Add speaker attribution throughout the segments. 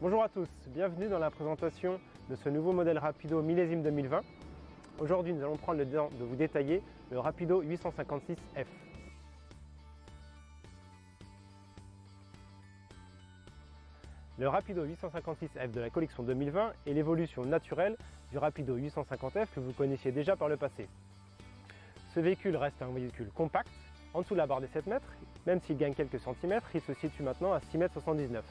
Speaker 1: Bonjour à tous, bienvenue dans la présentation de ce nouveau modèle Rapido millésime 2020. Aujourd'hui, nous allons prendre le temps de vous détailler le Rapido 856F. Le Rapido 856F de la collection 2020 est l'évolution naturelle du Rapido 850F que vous connaissiez déjà par le passé. Ce véhicule reste un véhicule compact, en dessous de la barre des 7 mètres, même s'il gagne quelques centimètres, il se situe maintenant à 6,79 m.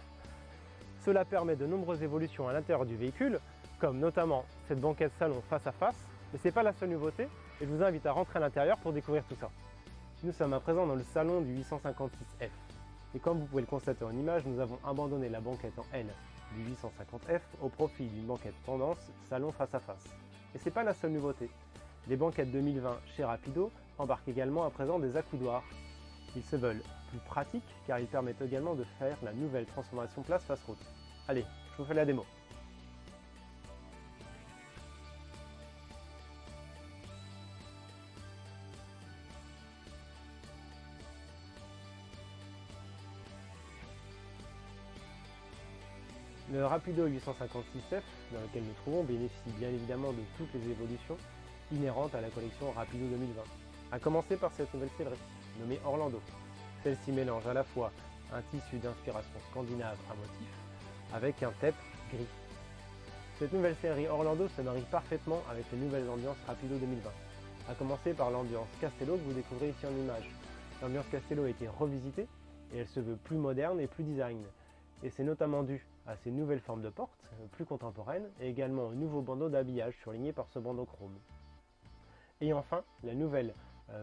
Speaker 1: Cela permet de nombreuses évolutions à l'intérieur du véhicule, comme notamment cette banquette salon face à face, mais ce n'est pas la seule nouveauté, et je vous invite à rentrer à l'intérieur pour découvrir tout ça. Nous sommes à présent dans le salon du 856F, et comme vous pouvez le constater en image, nous avons abandonné la banquette en L du 850F au profit d'une banquette tendance salon face à face. Et ce n'est pas la seule nouveauté. Les banquettes 2020 chez Rapido embarquent également à présent des accoudoirs. Ils se veulent plus pratiques car ils permettent également de faire la nouvelle transformation place face route. Allez, je vous fais la démo. Le Rapido 856F, dans lequel nous trouvons, bénéficie bien évidemment de toutes les évolutions inhérentes à la collection Rapido 2020. À commencer par cette nouvelle sellerie, nommée Orlando. Celle-ci mélange à la fois un tissu d'inspiration scandinave à motif avec un TEP gris. Cette nouvelle sellerie Orlando se marie parfaitement avec les nouvelles ambiances Rapido 2020. À commencer par l'ambiance Castello que vous découvrez ici en image. L'ambiance Castello a été revisitée et elle se veut plus moderne et plus design. Et c'est notamment dû à ces nouvelles formes de portes, plus contemporaines, et également un nouveau bandeau d'habillage surligné par ce bandeau chrome. Et enfin, la nouvelle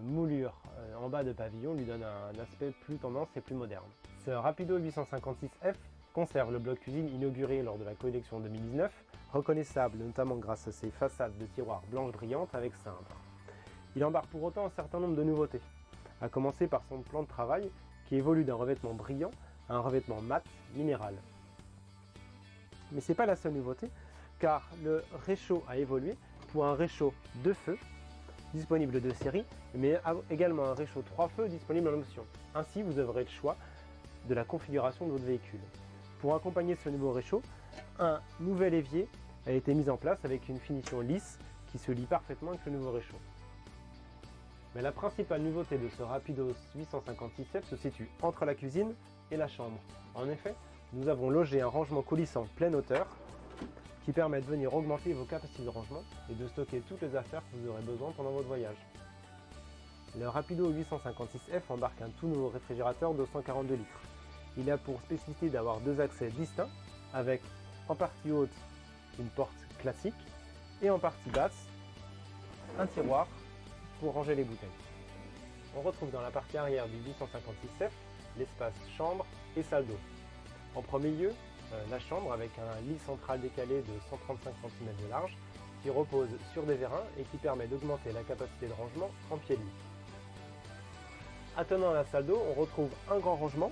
Speaker 1: moulure en bas de pavillon lui donne un aspect plus tendance et plus moderne. Ce Rapido 856F conserve le bloc cuisine inauguré lors de la collection 2019, reconnaissable notamment grâce à ses façades de tiroirs blanches brillantes avec cintre. Il embarque pour autant un certain nombre de nouveautés, à commencer par son plan de travail qui évolue d'un revêtement brillant à un revêtement mat minéral. Mais ce n'est pas la seule nouveauté, car le réchaud a évolué pour un réchaud 2 feux, disponible de série, mais également un réchaud 3 feux disponible en option. Ainsi, vous aurez le choix de la configuration de votre véhicule. Pour accompagner ce nouveau réchaud, un nouvel évier a été mis en place avec une finition lisse qui se lie parfaitement avec le nouveau réchaud. Mais la principale nouveauté de ce Rapido 856F se situe entre la cuisine et la chambre. En effet, nous avons logé un rangement coulissant pleine hauteur qui permet de venir augmenter vos capacités de rangement et de stocker toutes les affaires que vous aurez besoin pendant votre voyage. Le Rapido 856F embarque un tout nouveau réfrigérateur de 142 litres. Il a pour spécificité d'avoir deux accès distincts avec en partie haute une porte classique et en partie basse un tiroir pour ranger les bouteilles. On retrouve dans la partie arrière du 856F l'espace chambre et salle d'eau. En premier lieu, la chambre avec un lit central décalé de 135 cm de large qui repose sur des vérins et qui permet d'augmenter la capacité de rangement en pied de lit. Attenant à la salle d'eau, on retrouve un grand rangement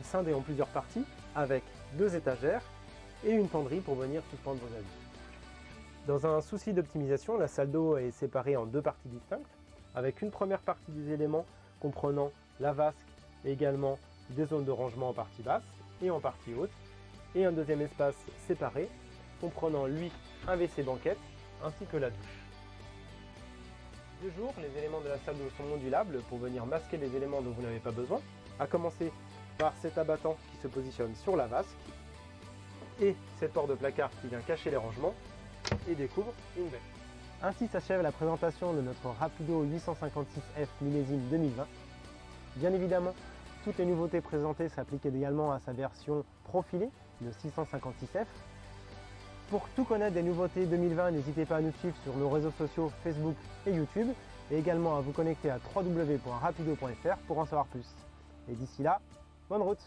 Speaker 1: scindé en plusieurs parties avec deux étagères et une penderie pour venir suspendre vos habits. Dans un souci d'optimisation, la salle d'eau est séparée en deux parties distinctes avec une première partie des éléments comprenant la vasque et également des zones de rangement en partie basse et en partie haute, et un deuxième espace séparé comprenant lui un WC banquette ainsi que la douche. De jour, les éléments de la salle d'eau sont modulables pour venir masquer les éléments dont vous n'avez pas besoin, à commencer par cet abattant qui se positionne sur la vasque et cette porte de placard qui vient cacher les rangements et découvre une baie. Ainsi s'achève la présentation de notre Rapido 856F millésime 2020. Bien évidemment, toutes les nouveautés présentées s'appliquent également à sa version profilée, le 656F. Pour tout connaître des nouveautés 2020, n'hésitez pas à nous suivre sur nos réseaux sociaux Facebook et YouTube, et également à vous connecter à www.rapido.fr pour en savoir plus. Et d'ici là, bonne route!